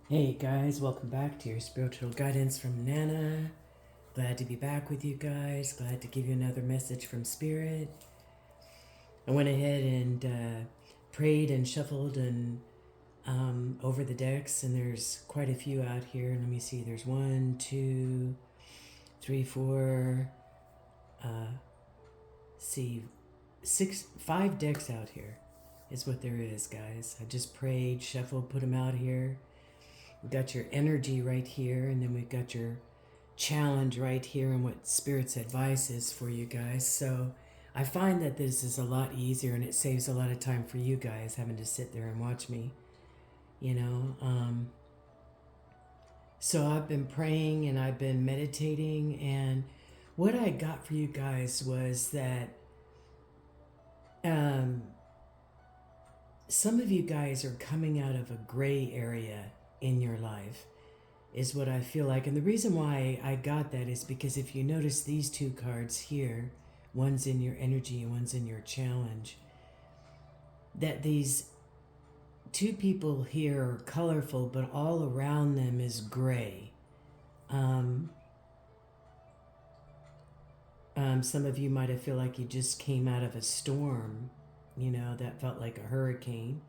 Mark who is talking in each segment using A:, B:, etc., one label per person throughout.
A: Hey guys, welcome back to your spiritual guidance from Nana. Glad to be back with you guys. Glad to give you another message from Spirit. I went ahead and prayed and shuffled and over the decks, and there's quite a few out here. Let me see. There's one, two, three, four. See, six, five decks out here. Is what there is, guys. I just prayed, shuffled, put them out here. We got your energy right here, and then we've got your challenge right here and what Spirit's advice is for you guys. So I find that this is a lot easier and it saves a lot of time for you guys having to sit there and watch me, you know. So I've been praying and I've been meditating, and what I got for you guys was that um, some of you guys are coming out of a gray area in your life is what I feel like. And the reason why I got that is because if you notice these two cards here, one's in your energy and one's in your challenge, that these two people here are colorful, but all around them is gray. Some of you might have feel like you just came out of a storm, you know, that felt like a hurricane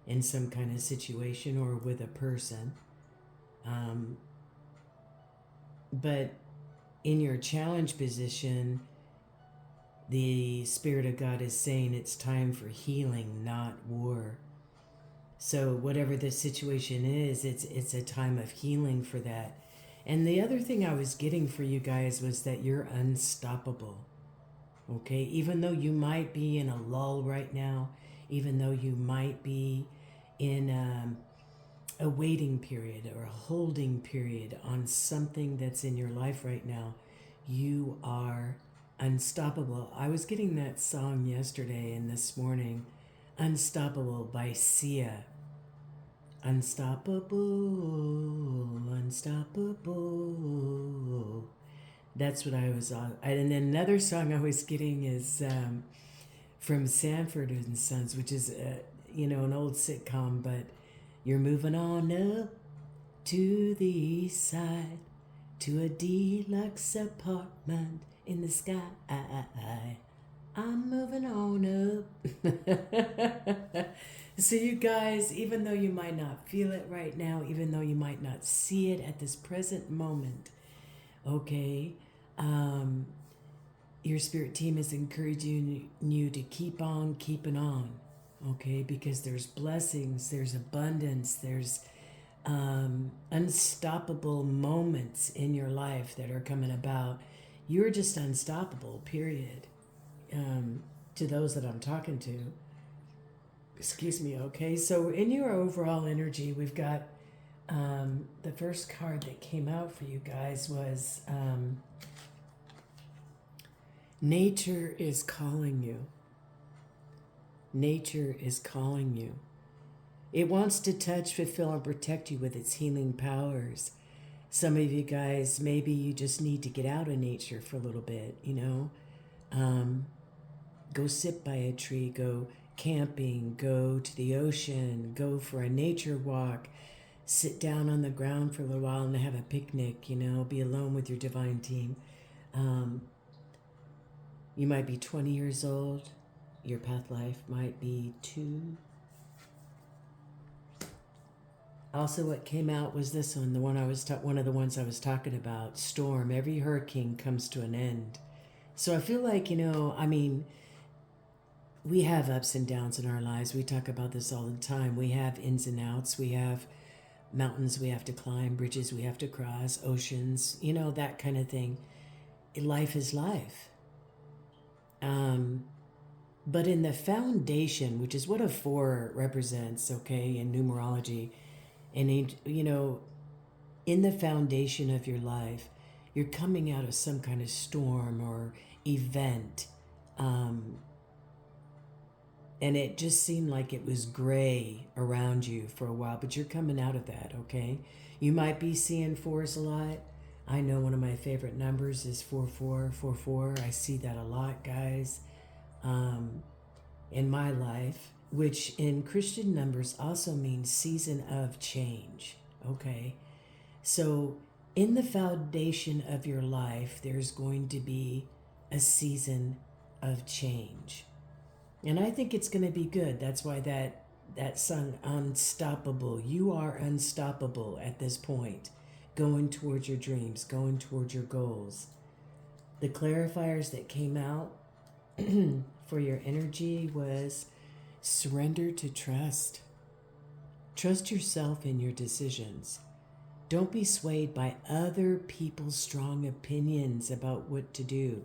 A: in some kind of situation or with a person. But in your challenge position, the Spirit of God is saying it's time for healing, not war. So whatever the situation is, it's a time of healing for that. And the other thing I was getting for you guys was that you're unstoppable. Okay? Even though you might be in a lull right now, even though you might be in a waiting period or a holding period on something that's in your life right now, you are unstoppable. I was getting that song yesterday and this morning, Unstoppable by Sia. Unstoppable, unstoppable. That's what I was on. And then another song I was getting is from Sanford and Sons, which is, an old sitcom, but you're moving on up to the east side to a deluxe apartment in the sky. I'm moving on up. So, you guys, even though you might not feel it right now, even though you might not see it at this present moment, okay, your spirit team is encouraging you to keep on keeping on, okay, because there's blessings, there's abundance, there's unstoppable moments in your life that are coming about. You're just unstoppable, period. To those that I'm talking to, excuse me, okay? So, in your overall energy, we've got the first card that came out for you guys was Nature is calling you. Nature is calling you. It wants to touch, fulfill, and protect you with its healing powers. Some of you guys, maybe you just need to get out of nature for a little bit, you know? Go sit by a tree, go camping, go to the ocean, go for a nature walk, sit down on the ground for a little while and have a picnic, you know, be alone with your divine team. You might be 20 years old, your path life might be 2. Also, what came out was this one, the one I was one of the ones I was talking about. Storm. Every hurricane comes to an end. So I feel like, we have ups and downs in our lives. We talk about this all the time. We have ins and outs. We have mountains we have to climb, bridges we have to cross, oceans, that kind of thing. Life is life. But in the foundation, which is what a 4 represents, okay, in numerology, and in the foundation of your life, you're coming out of some kind of storm or event. And it just seemed like it was gray around you for a while, but you're coming out of that, okay? You might be seeing 4s a lot. I know one of my favorite numbers is 4444. I see that a lot, guys, in my life, which in Christian numbers also means season of change, Okay. So, in the foundation of your life, there's going to be a season of change. And I think it's going to be good. That's why that song Unstoppable. You are unstoppable at this point, going towards your dreams, going towards your goals. The clarifiers that came out for your energy was surrender to trust. Trust yourself in your decisions. Don't be swayed by other people's strong opinions about what to do.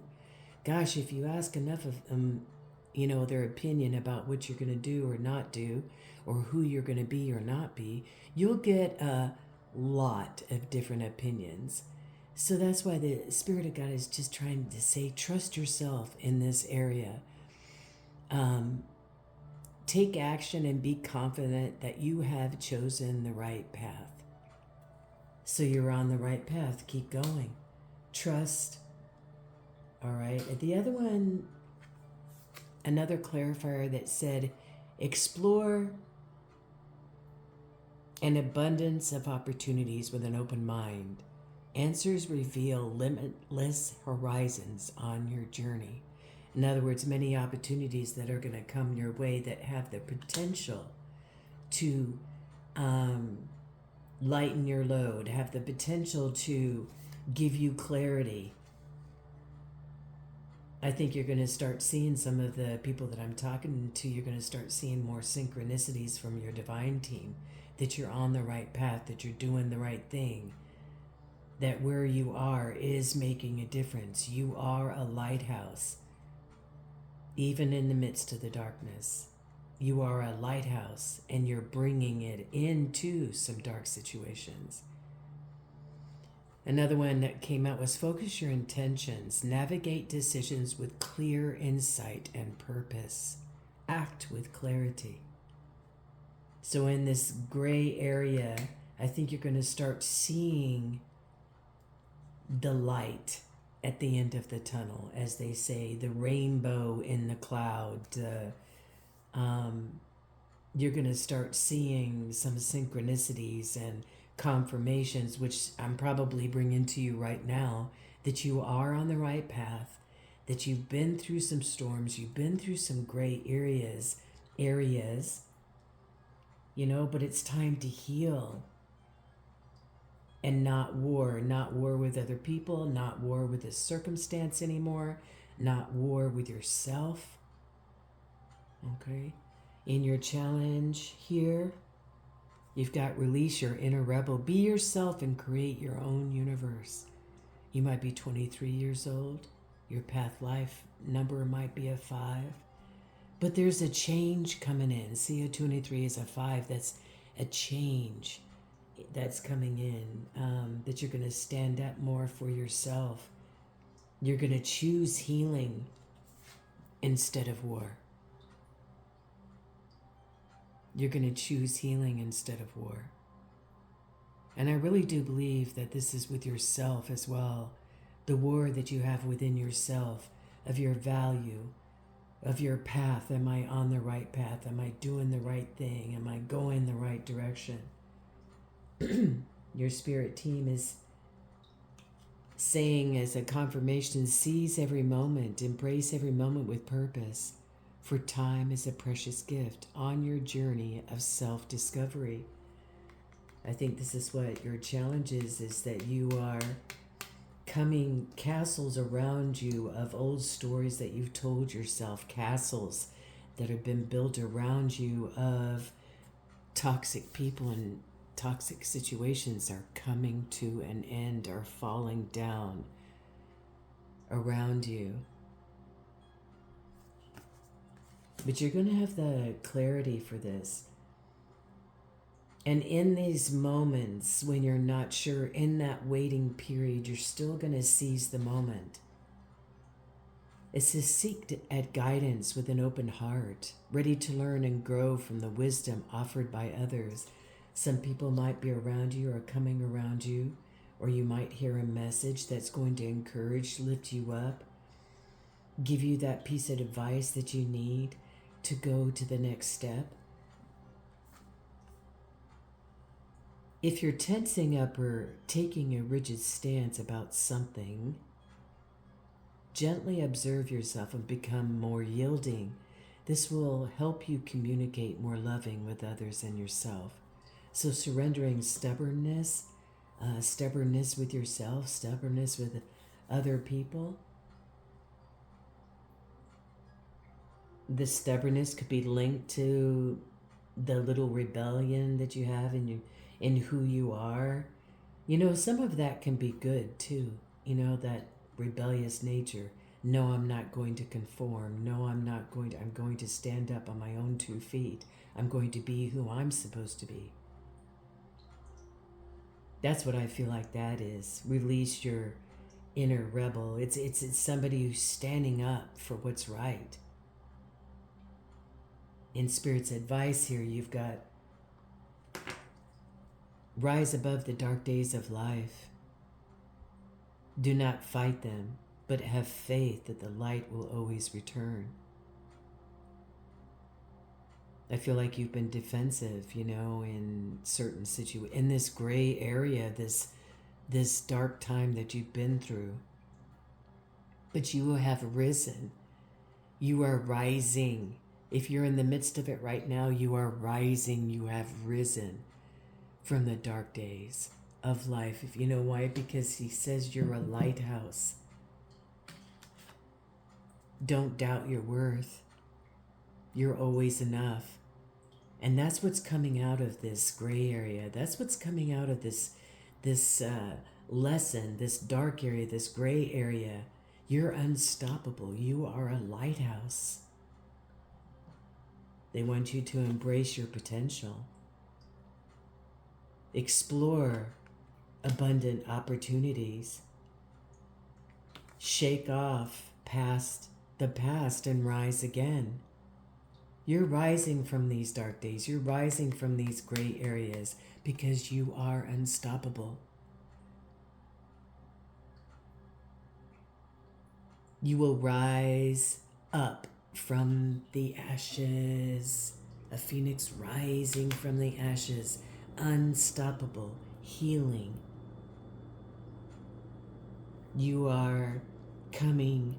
A: Gosh, if you ask enough of them, their opinion about what you're going to do or not do, or who you're going to be or not be, you'll get a lot of different opinions. So that's why the Spirit of God is just trying to say, trust yourself in this area. Take action and be confident that you have chosen the right path. So you're on the right path. Keep going. Trust. All right. The other one, another clarifier that said, explore an abundance of opportunities with an open mind. Answers reveal limitless horizons on your journey. In other words, many opportunities that are going to come your way that have the potential to lighten your load, have the potential to give you clarity. I think you're going to start seeing some of the people that I'm talking to, you're going to start seeing more synchronicities from your divine team, that you're on the right path, that you're doing the right thing, that where you are is making a difference. You are a lighthouse, even in the midst of the darkness. You are a lighthouse, and you're bringing it into some dark situations. Another one that came out was focus your intentions, navigate decisions with clear insight and purpose, act with clarity. So in this gray area, I think you're going to start seeing the light at the end of the tunnel, as they say, the rainbow in the cloud. You're going to start seeing some synchronicities and confirmations, which I'm probably bringing to you right now, that you are on the right path, that you've been through some storms, you've been through some gray areas, but it's time to heal and not war with other people, not war with a circumstance anymore, not war with yourself. Okay? In your challenge here, you've got release your inner rebel. Be yourself and create your own universe. You might be 23 years old. Your path life number might be a 5. But there's a change coming in. See, a 23 is a 5. That's a change that's coming in, that you're going to stand up more for yourself. You're going to choose healing instead of war. You're going to choose healing instead of war. And I really do believe that this is with yourself as well. The war that you have within yourself, of your value, of your path. Am I on the right path? Am I doing the right thing? Am I going the right direction? Your spirit team is saying as a confirmation, seize every moment, embrace every moment with purpose, for time is a precious gift on your journey of self-discovery. I think this is what your challenge is that you are coming castles around you of old stories that you've told yourself, castles that have been built around you of toxic people and toxic situations are coming to an end, are falling down around you. But you're going to have the clarity for this. And in these moments when you're not sure, in that waiting period, you're still going to seize the moment. It's to seek at guidance with an open heart, ready to learn and grow from the wisdom offered by others. Some people might be around you or coming around you, or you might hear a message that's going to encourage, lift you up, give you that piece of advice that you need to go to the next step. If you're tensing up or taking a rigid stance about something, gently observe yourself and become more yielding. This will help you communicate more loving with others and yourself. So surrendering stubbornness with yourself, stubbornness with other people. The stubbornness could be linked to the little rebellion that you have in who you are. Some of that can be good too. That rebellious nature. No, I'm not going to conform. No, I'm going to stand up on my own 2 feet. I'm going to be who I'm supposed to be. That's what I feel like that is. Release your inner rebel. It's somebody who's standing up for what's right. In Spirit's advice here, you've got rise above the dark days of life. Do not fight them, but have faith that the light will always return. I feel like you've been defensive, in certain situations, in this gray area, this dark time that you've been through. But you have risen. You are rising. If you're in the midst of it right now, you are rising. You have risen from the dark days of life. If you know why? Because he says you're a lighthouse. Don't doubt your worth. You're always enough. And that's what's coming out of this gray area. That's what's coming out of this lesson, this dark area, this gray area. You're unstoppable. You are a lighthouse. They want you to embrace your potential. Explore abundant opportunities. Shake off the past and rise again. You're rising from these dark days. You're rising from these gray areas because you are unstoppable. You will rise up from the ashes. A phoenix rising from the ashes. Unstoppable. Healing. You are coming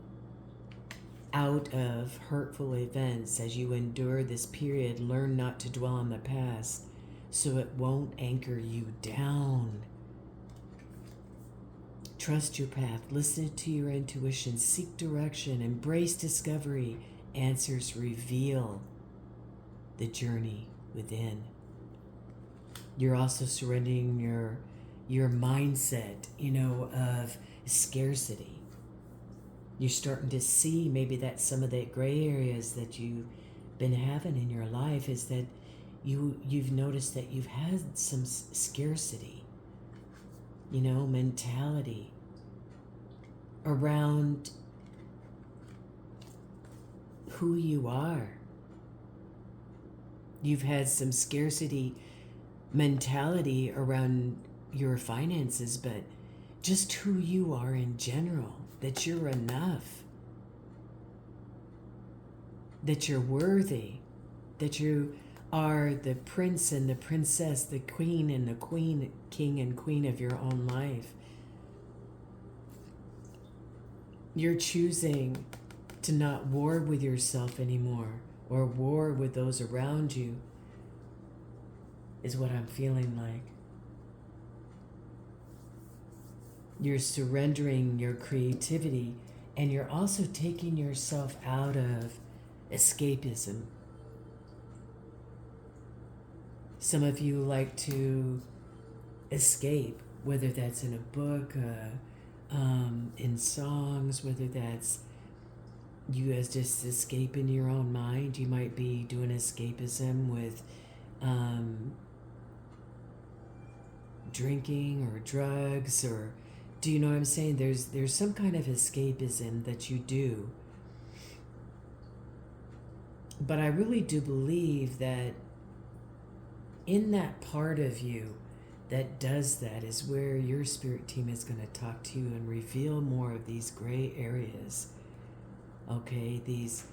A: out of hurtful events as you endure this period. Learn not to dwell on the past so it won't anchor you down. Trust your path. Listen to your intuition. Seek direction. Embrace discovery. Answers reveal the journey within. You're also surrendering your mindset, of scarcity. You're starting to see maybe that some of the gray areas that you've been having in your life is that you've noticed that you've had some scarcity, mentality around who you are. You've had some scarcity mentality around your finances, but just who you are in general. That you're enough, that you're worthy, that you are the prince and the princess, the queen and the king and queen of your own life. You're choosing to not war with yourself anymore or war with those around you, is what I'm feeling like. You're surrendering your creativity, and you're also taking yourself out of escapism. Some of you like to escape, whether that's in a book, in songs, whether that's you as just escape in your own mind. You might be doing escapism with drinking or drugs, or do you know what I'm saying? There's some kind of escapism that you do. But I really do believe that in that part of you that does that is where your spirit team is going to talk to you and reveal more of these gray areas. Okay, these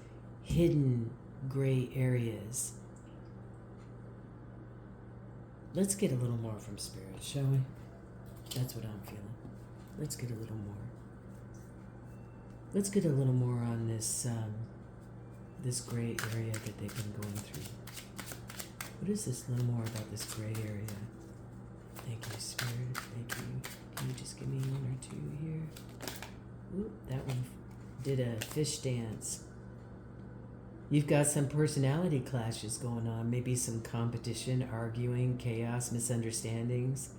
A: hidden gray areas. Let's get a little more from Spirit, shall we? That's what I'm feeling. Let's get a little more. Let's get a little more on this this gray area that they've been going through. What is this little more about this gray area? Thank you, Spirit. Thank you. Can you just give me one or two here? Oop, that one did a fish dance. You've got some personality clashes going on. Maybe some competition, arguing, chaos, misunderstandings.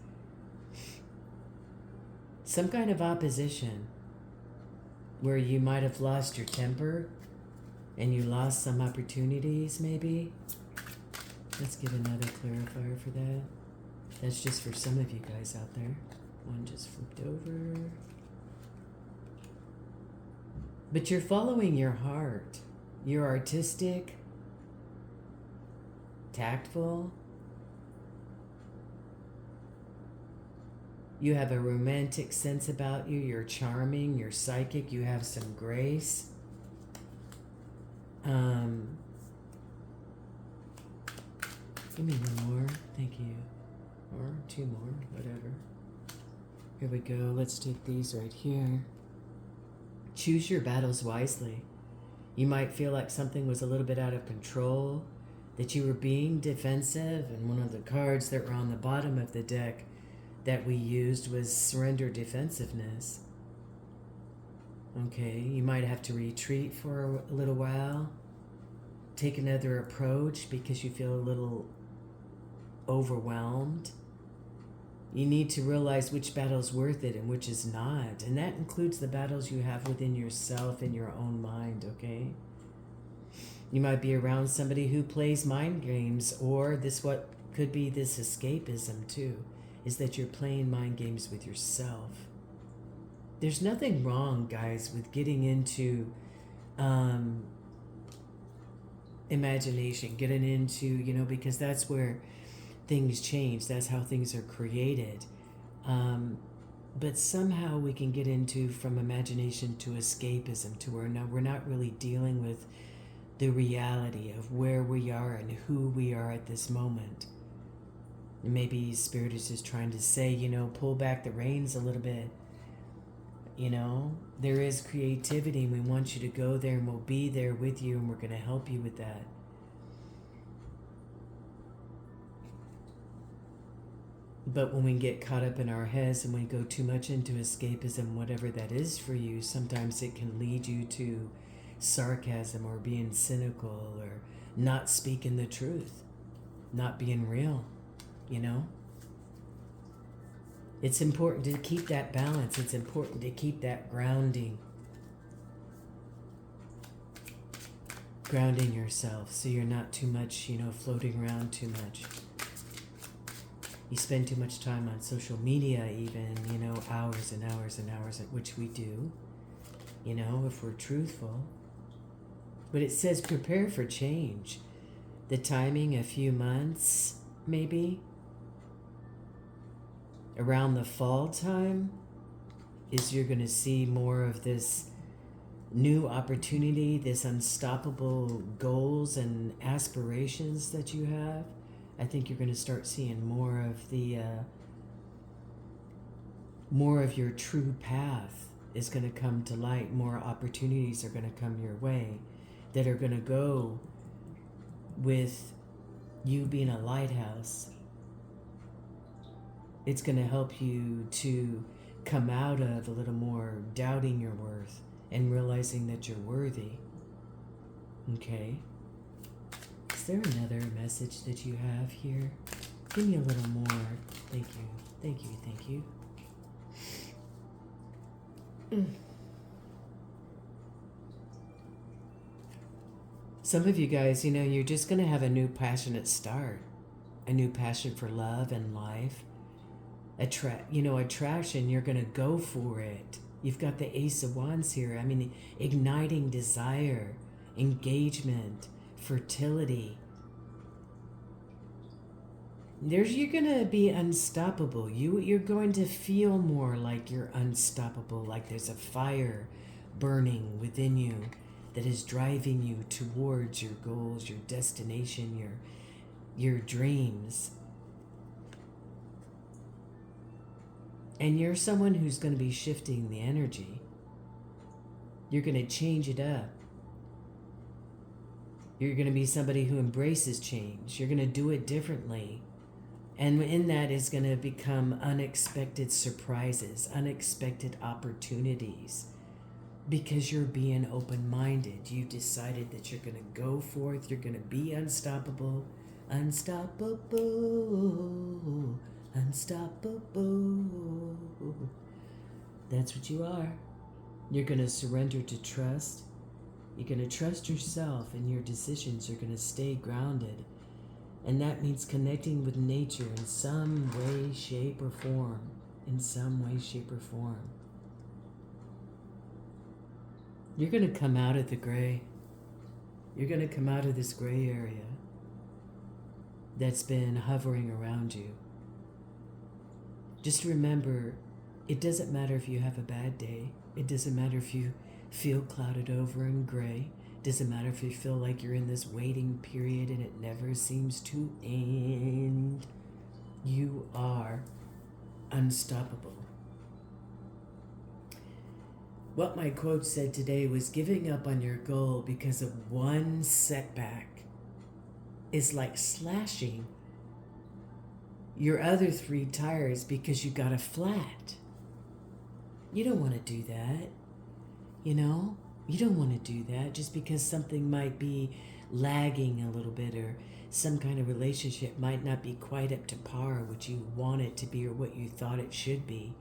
A: Some kind of opposition where you might have lost your temper and you lost some opportunities, maybe. Let's get another clarifier for that. That's just for some of you guys out there. One just flipped over. But you're following your heart. You're artistic, tactful. You have a romantic sense about you. You're charming. You're psychic. You have some grace. Give me one more. Thank you. Or two more. Whatever. Here we go. Let's take these right here. Choose your battles wisely. You might feel like something was a little bit out of control, that you were being defensive, and one of the cards that were on the bottom of the deck that we used was surrender defensiveness. Okay, you might have to retreat for a little while, take another approach because you feel a little overwhelmed. You need to realize which battle's worth it and which is not. And that includes the battles you have within yourself in your own mind, okay? You might be around somebody who plays mind games, or this what could be this escapism too, is that you're playing mind games with yourself. There's nothing wrong, guys, with getting into imagination, getting into, because that's where things change. That's how things are created. But somehow we can get into from imagination to escapism, to where now we're not really dealing with the reality of where we are and who we are at this moment. Maybe Spirit is just trying to say, pull back the reins a little bit. There is creativity, and we want you to go there, and we'll be there with you, and we're going to help you with that. But when we get caught up in our heads and we go too much into escapism, whatever that is for you, sometimes it can lead you to sarcasm or being cynical or not speaking the truth, not being real, It's important to keep that balance. It's important to keep that grounding. Grounding yourself so you're not too much, floating around too much. You spend too much time on social media even, hours and hours and hours, which we do, if we're truthful. But it says prepare for change. The timing, a few months, maybe. Around the fall time is you're going to see more of this new opportunity, this unstoppable goals and aspirations that you have. I think you're going to start seeing more of your true path is going to come to light. More opportunities are going to come your way that are going to go with you being a lighthouse. It's going to help you to come out of a little more doubting your worth and realizing that you're worthy. Okay? Is there another message that you have here? Give me a little more. Thank you. Thank you. Thank you. Some of you guys, you're just going to have a new passionate start. A new passion for love and life. Attraction, you're going to go for it. You've got the Ace of Wands here. Igniting desire, engagement, fertility. You're going to be unstoppable. You're going to feel more like you're unstoppable, like there's a fire burning within you that is driving you towards your goals, your destination, your dreams. And you're someone who's going to be shifting the energy. You're going to change it up. You're going to be somebody who embraces change. You're going to do it differently. And in that is going to become unexpected surprises, unexpected opportunities. Because you're being open-minded. You decided that you're going to go forth. You're going to be unstoppable. Unstoppable. Unstoppable. That's what you are. You're going to surrender to trust. You're going to trust yourself, and your decisions are going to stay grounded. And that means connecting with nature in some way, shape, or form. In some way, shape, or form. You're going to come out of the gray. You're going to come out of this gray area that's been hovering around you. Just remember, it doesn't matter if you have a bad day. It doesn't matter if you feel clouded over and gray. It doesn't matter if you feel like you're in this waiting period and it never seems to end. You are unstoppable. What my quote said today was giving up on your goal because of one setback is like slashing your other 3 tires because you got a flat. You don't want to do that. You know? You don't want to do that just because something might be lagging a little bit, or some kind of relationship might not be quite up to par what you want it to be or what you thought it should be.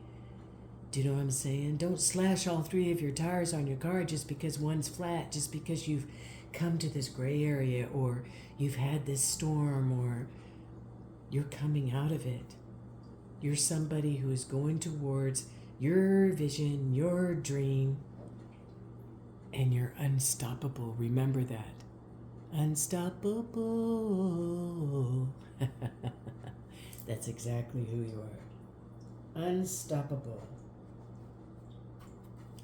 A: Do you know what I'm saying? Don't slash all 3 of your tires on your car just because one's flat, just because you've come to this gray area, or you've had this storm, or you're coming out of it. You're somebody who is going towards your vision, your dream, and you're unstoppable. Remember that. Unstoppable. That's exactly who you are. Unstoppable.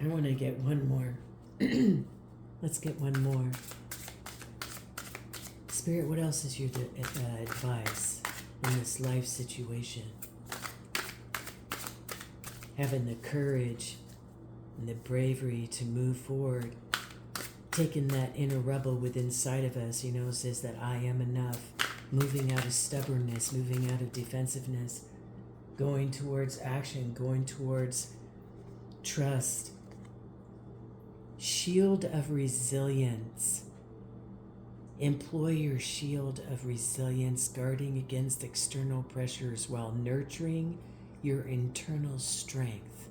A: I want to get one more. Let's get one more. Spirit, what else is your advice in this life situation? Having the courage and the bravery to move forward. Taking that inner rebel within inside of us, says that I am enough. Moving out of stubbornness, moving out of defensiveness. Going towards action, going towards trust. Shield of resilience. Employ your shield of resilience, guarding against external pressures while nurturing your internal strength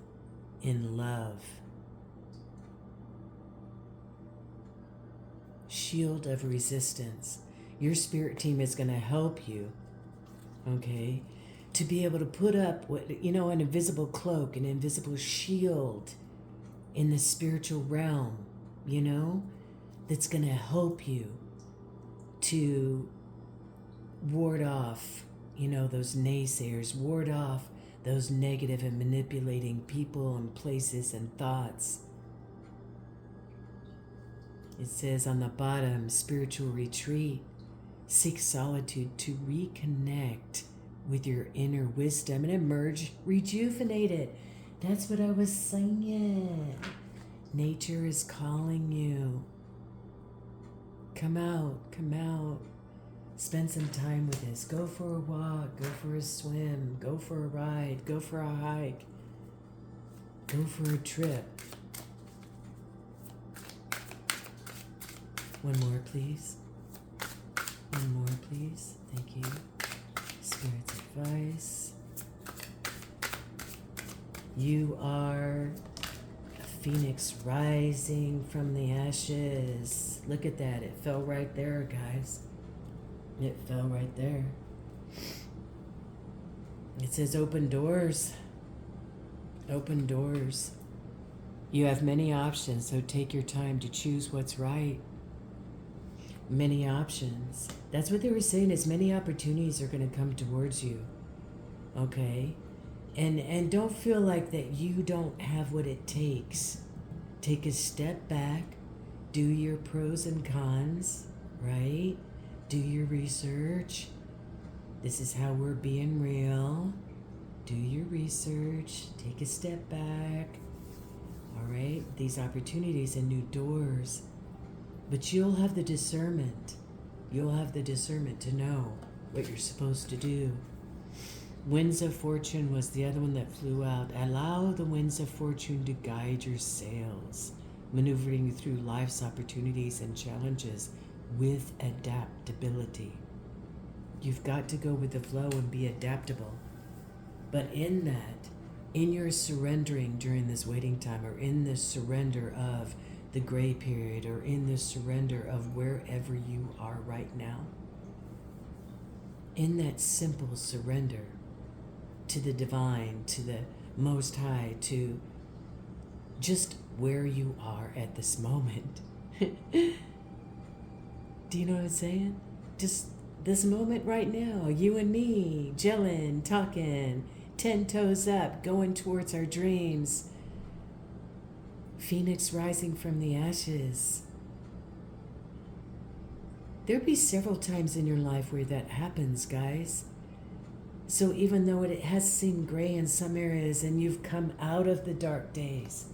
A: in love. Shield of resistance. Your spirit team is going to help you, okay, to be able to put up, an invisible cloak, an invisible shield in the spiritual realm, that's going to help you to ward off, those naysayers, ward off those negative and manipulating people and places and thoughts. It says on the bottom, spiritual retreat. Seek solitude to reconnect with your inner wisdom and emerge rejuvenated. That's what I was saying. Nature is calling you. Come out, come out. Spend some time with us. Go for a walk, go for a swim, go for a ride, go for a hike, go for a trip. One more, please. One more, please. Thank you. Spirit's advice. You are a phoenix rising from the ashes. Look at that. It fell right there, guys. It fell right there. It says open doors. Open doors. You have many options, so take your time to choose what's right. Many options. That's what they were saying, is many opportunities are going to come towards you. Okay? And don't feel like that you don't have what it takes. Take a step back. Do your pros and cons, right? Do your research. This is how we're being real. Do your research, take a step back. All right, these opportunities and new doors. But you'll have the discernment. You'll have the discernment to know what you're supposed to do. Winds of Fortune was the other one that flew out. Allow the winds of fortune to guide your sails, maneuvering you through life's opportunities and challenges with adaptability. You've got to go with the flow and be adaptable. But in that, in your surrendering during this waiting time, or in the surrender of the gray period, or in the surrender of wherever you are right now, in that simple surrender to the divine, to the Most High, to just where you are at this moment. Do you know what I'm saying? Just this moment right now, you and me, gelling, talking, 10 toes up, going towards our dreams. Phoenix rising from the ashes. There'll be several times in your life where that happens, guys. So even though it has seemed gray in some areas and you've come out of the dark days,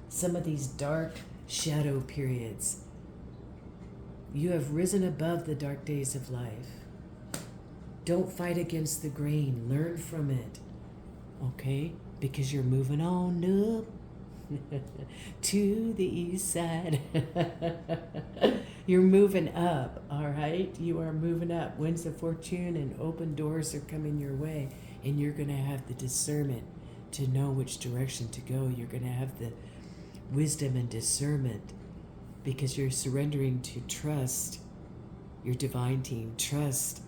A: some of these dark shadow periods, you have risen above the dark days of life. Don't fight against the grain. Learn from it. Okay? Because you're moving on up to the east side. You're moving up, all right? You are moving up. Winds of fortune and open doors are coming your way, and you're going to have the discernment to know which direction to go. You're going to have the wisdom and discernment because you're surrendering to trust your divine team, trust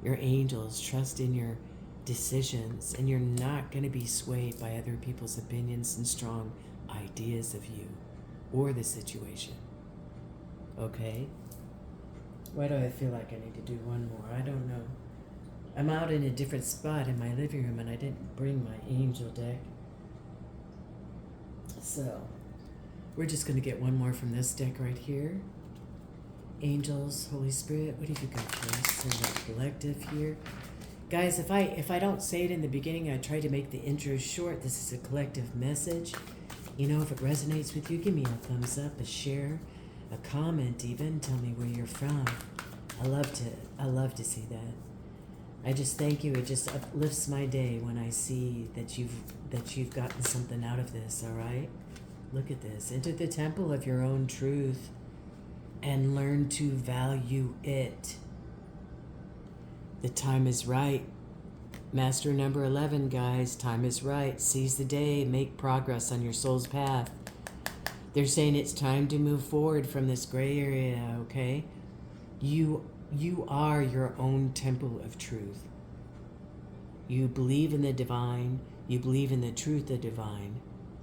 A: your angels, trust in your decisions, and you're not going to be swayed by other people's opinions and strong ideas of you or the situation. Okay? Why do I feel like I need to do one more? I don't know. I'm out in a different spot in my living room and I didn't bring my angel deck. So, we're just going to get one more from this deck right here. Angels, Holy Spirit, what have you got for us in the collective here? Guys, if I don't say it in the beginning, I try to make the intro short. This is a collective message. You know, if it resonates with you, give me a thumbs up, a share, a comment even. Tell me where you're from. I love to see that. I just thank you. It just uplifts my day when I see that you've gotten something out of this, all right? Look at this. Enter the temple of your own truth and learn to value it. The time is right. Master number 11, guys. Time is right. Seize the day. Make progress on your soul's path. They're saying it's time to move forward from this gray area, okay? You are your own temple of truth. You believe in the divine. You believe in the truth of the divine,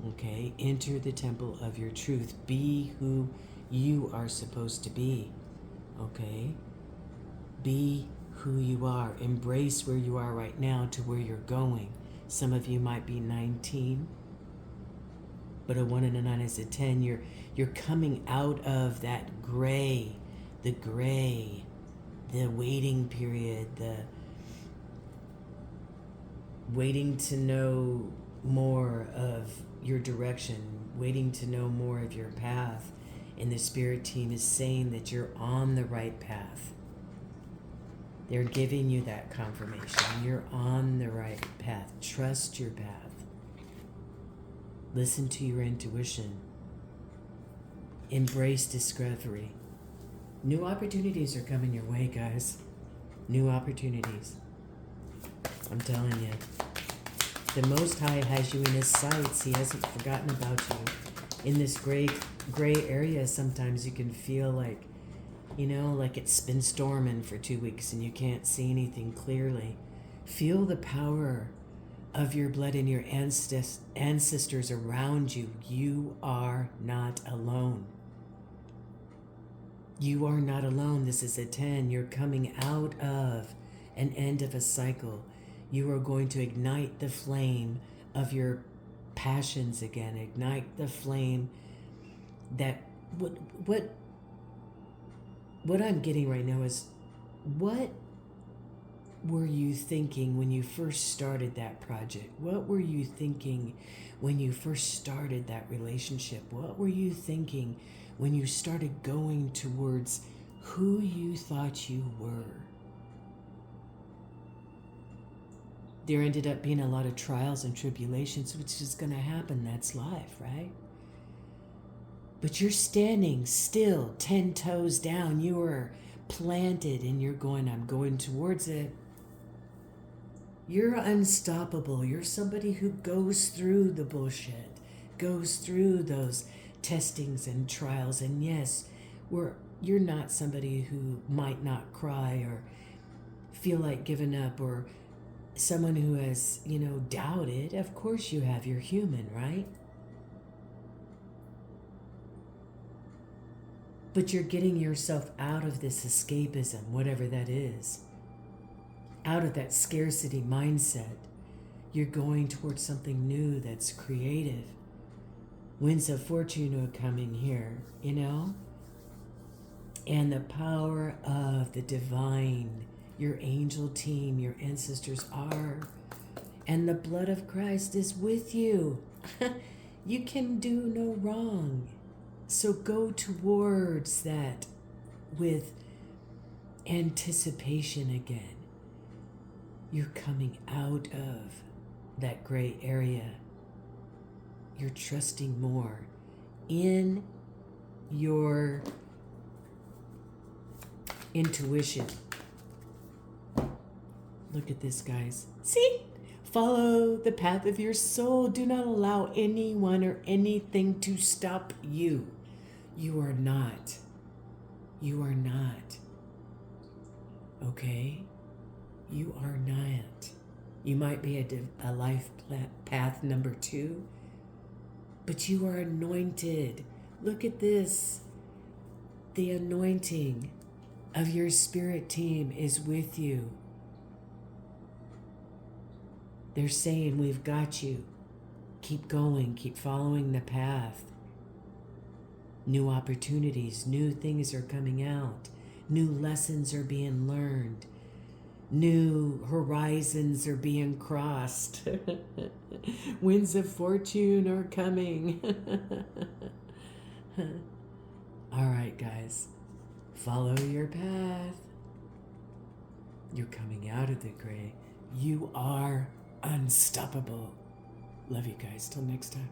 A: okay? Enter the temple of your truth. Be who you are supposed to be, okay? Be who you are. Embrace where you are right now to where you're going. Some of you might be 19, but a 1 and a 9 is a 10. You're coming out of that gray, the waiting period, the waiting to know more of your direction, waiting to know more of your path. And the spirit team is saying that you're on the right path. They're giving you that confirmation. You're on the right path. Trust your path. Listen to your intuition. Embrace discovery. New opportunities are coming your way, guys. New opportunities. I'm telling you. The Most High has you in His sights. He hasn't forgotten about you. In this gray area, sometimes you can feel like, you know, like it's been storming for 2 weeks and you can't see anything clearly. Feel the power of your blood and your ancestors around you. You are not alone. You are not alone. This is a 10. You're coming out of an end of a cycle. You are going to ignite the flame of your passions again. Ignite the flame that what I'm getting right now is what were you thinking when you first started that project? What were you thinking when you first started that relationship? What were you thinking when you started going towards who you thought you were? There ended up being a lot of trials and tribulations, which is going to happen. That's life, right? But you're standing still, 10 toes down. You are planted and you're going, I'm going towards it. You're unstoppable. You're somebody who goes through the bullshit, goes through those testings and trials. And yes, you're not somebody who might not cry or feel like giving up, or someone who has, doubted. Of course you have. You're human, right? But you're getting yourself out of this escapism, whatever that is, out of that scarcity mindset. You're going towards something new that's creative. Winds of fortune are coming here, And the power of the divine, your angel team, your ancestors are. And the blood of Christ is with you. You can do no wrong. So go towards that with anticipation again. You're coming out of that gray area. You're trusting more in your intuition. Look at this, guys. See? Follow the path of your soul. Do not allow anyone or anything to stop you. You are not. You are not. Okay? You are not. You might be a life path number 2, but you are anointed. Look at this. The anointing of your spirit team is with you. They're saying, we've got you. Keep going. Keep following the path. New opportunities, new things are coming out. New lessons are being learned. New horizons are being crossed. Winds of fortune are coming. All right, guys. Follow your path. You're coming out of the gray. You are unstoppable. Love you guys. Till next time.